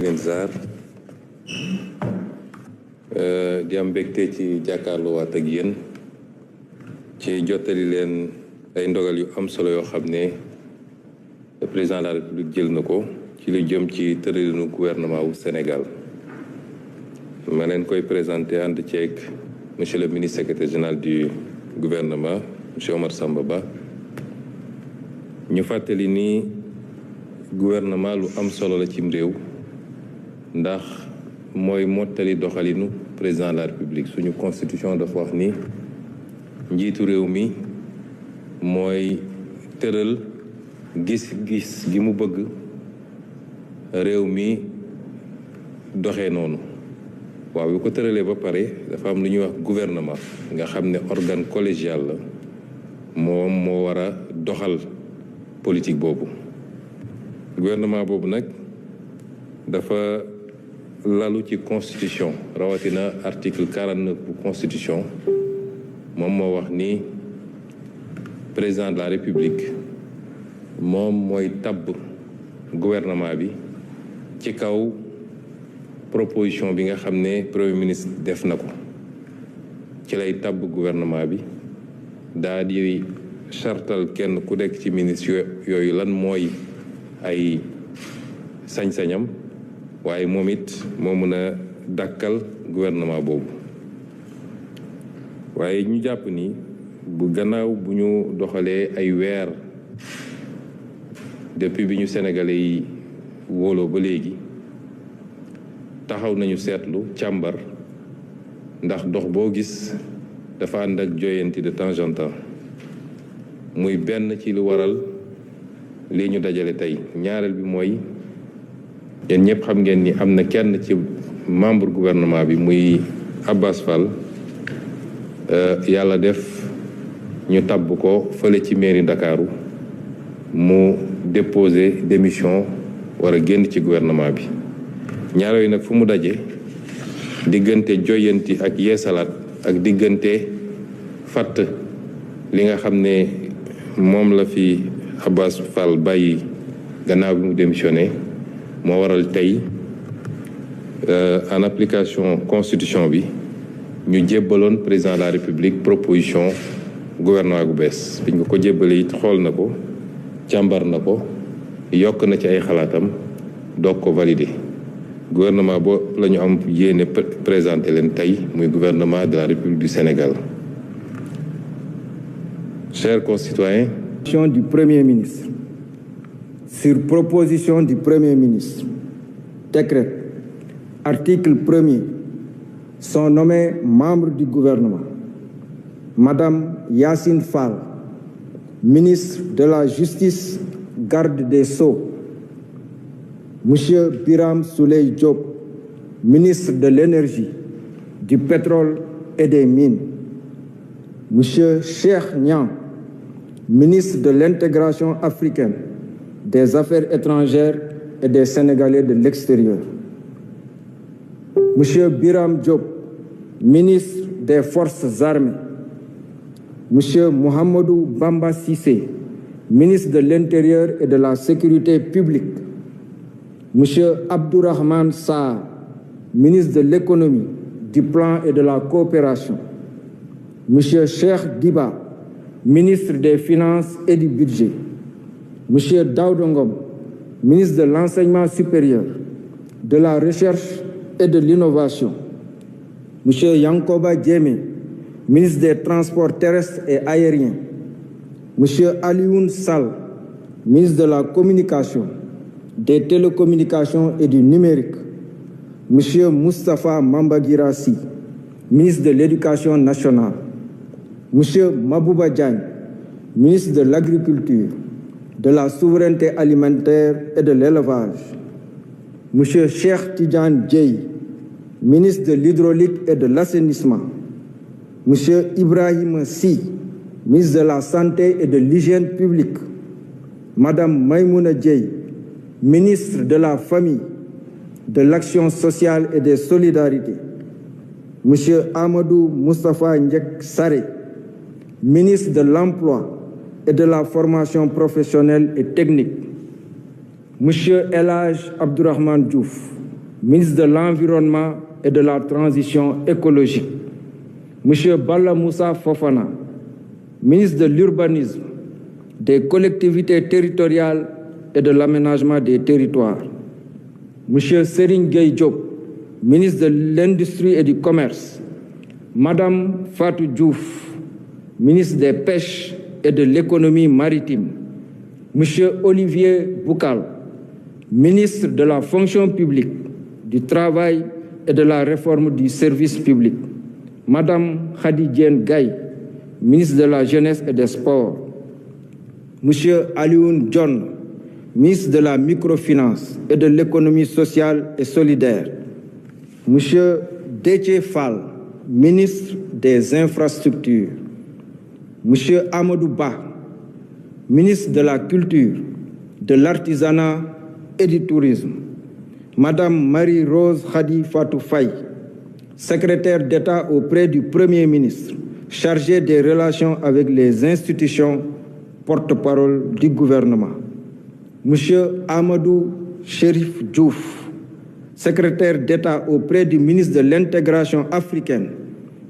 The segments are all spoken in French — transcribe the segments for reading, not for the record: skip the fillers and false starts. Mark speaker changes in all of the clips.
Speaker 1: leen Sarr di am mbégte ci jàkkaarloo waat ak yéen ci jottali leen ay ndogal yu am solo yoo xam ne le président de la République jël na ko ci lu jëm ci tëralinu gouvernement wu Sénégal ma leen koy présenté ànd ceeg monsieur le ministre secrétaire général du gouvernement monsieur Omar Samba Ba. ñu fàttali ni gouvernement lu am solo la cim réew ndax mooy mottali doxalinu président de la République. Suñu constitution dafa wax ni njiitu réew mi mooy tëral gis-gis gi mu bëgg réew mi doxee noonu. waaw bu ko tëralee ba pare dafa am lu ñuy wax gouvernement nga xam ne organe collégial la moom moo war a doxal politique boobu. gouvernement boobu nag dafa lalu ci constitution rawatina article 49 bu constitution moom moo wax ni président de la république moom mooy tabb gouvernement bi ci kaw proposition bi nga xam ne premier ministre def na ko ci lay tabb gouvernement bi daa di chartal kenn ku nekk ci ministre yooyu lan mooy ay sañ-sañam waaye moom it moo mën a dàkkal gouvernement boobu. waaye ñu jàpp ni bu gannaaw bu ñu doxalee ay weer depuis bi ñu sénégalais yi wóoloo ba léegi taxaw nañu seetlu càmbar ndax dox boo gis dafa ànd ak joyanti de temps en temps muy benn ci lu waral lii ñu dajale tey. ñaareel bi mooy yéen ñëpp xam ngeen ni am na kenn ci membre gouvernement bi muy Abbas Fall yàlla def ñu tabb ko fële ci mairie Ndakaaru mu déposer démission war a génn ci gouvernement bi. ñaar yooyu nag fu mu daje diggante joyanti ak yeesalaat ak diggante fàtt li nga xam ne moom la fi Abbas Fall bàyyi gannaaw bi mu démissionné moo waral tey en application constitution bi ñu jébbaloon président de la république proposition gouvernement gu bees. biñ ko jébbalee it xool na ko càmbar na ko yokk na ci ay xalaatam doog ko validé. gouvernement boo la ñu am yéene présenté leen tey muy gouvernement de la république du Sénégal. Chers concitoyens,
Speaker 2: du Premier ministre. Sur proposition du Premier ministre, décrète, article 1er, sont nommés membres du gouvernement. Madame Yacine Fall, ministre de la Justice, garde des Sceaux. Monsieur Biram Souleye Diop, ministre de l'Énergie, du Pétrole et des Mines. Monsieur Cheikh Niang, ministre de l'Intégration africaine, des Affaires étrangères et des Sénégalais de l'extérieur. Monsieur Biram Diop, ministre des Forces armées. Monsieur Mohamedou Bamba Cissé, ministre de l'Intérieur et de la Sécurité publique. Monsieur Abdourahmane Sarr, ministre de l'Économie, du Plan et de la Coopération. Monsieur Cheikh Diba, ministre des Finances et du Budget. Monsieur Daouda Ngom, ministre de l'Enseignement supérieur, de la Recherche et de l'Innovation. Monsieur Yankoba Diémé, ministre des Transports terrestres et aériens. Monsieur Alioune Sall, ministre de la Communication, des Télécommunications et du Numérique. Monsieur Moustapha Mambagirassi, ministre de l'Éducation nationale. Monsieur Mabouba Diagne, ministre de l'Agriculture, de la Souveraineté alimentaire et de l'Élevage. Monsieur Cheikh Tidiane Dièye, ministre de l'Hydraulique et de l'Assainissement. Monsieur Ibrahim Sy, ministre de la Santé et de l'Hygiène publique. Madame Maïmouna Dièye, ministre de la Famille, de l'Action sociale et des Solidarités. Monsieur Amadou Moustapha Ndiek Sarré, ministre de l'Emploi et de la Formation professionnelle et technique. Monsieur El Hadj Abdourahmane Diouf, ministre de l'Environnement et de la Transition écologique. Monsieur Balla Moussa Fofana, ministre de l'Urbanisme, des collectivités territoriales et de l'aménagement des territoires. Monsieur Serigne Gueye Diop, ministre de l'Industrie et du Commerce. Madame Fatou Diouf, ministre des Pêches et de l'Économie maritime. Monsieur Olivier Boukal, ministre de la Fonction publique, du Travail et de la Réforme du service public. Madame Khady Diène Gaye, ministre de la Jeunesse et des Sports. Monsieur Alioune John, ministre de la Microfinance et de l'Économie sociale et solidaire. Monsieur Déthié Fall, ministre des Infrastructures. Monsieur Amadou Ba, ministre de la Culture, de l'Artisanat et du Tourisme. Madame Marie-Rose Khady Fatou Faye, secrétaire d'État auprès du Premier ministre, chargée des relations avec les institutions, porte-parole du gouvernement. Monsieur Amadou Chérif Diouf, secrétaire d'État auprès du ministre de l'Intégration africaine,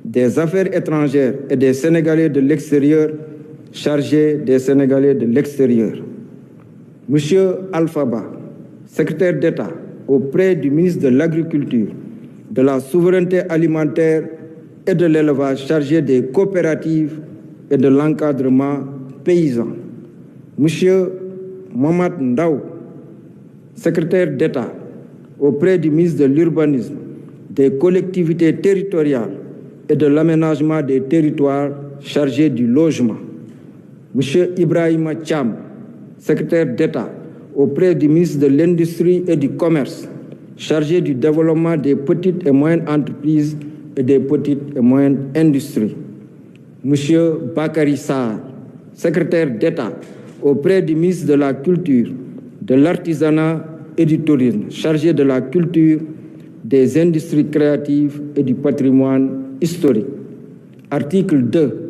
Speaker 2: des Affaires étrangères et des Sénégalais de l'extérieur, chargé des Sénégalais de l'extérieur. Monsieur Alpha Ba, secrétaire d'État auprès du ministre de l'Agriculture, de la Souveraineté alimentaire et de l'élevage, chargé des coopératives et de l'encadrement paysan. Monsieur Mohamed Ndaw, secrétaire d'État auprès du ministre de l'Urbanisme, des collectivités territoriales et de l'aménagement des territoires, chargé du logement. Monsieur Ibrahima Thiam, secrétaire d'État auprès du ministre de l'Industrie et du Commerce, chargé du développement des petites et moyennes entreprises et des petites et moyennes industries. Monsieur Bakary Sarr, secrétaire d'État auprès du ministre de la Culture, de l'Artisanat et du Tourisme, chargé de la culture, des industries créatives et du patrimoine historique. Article 2.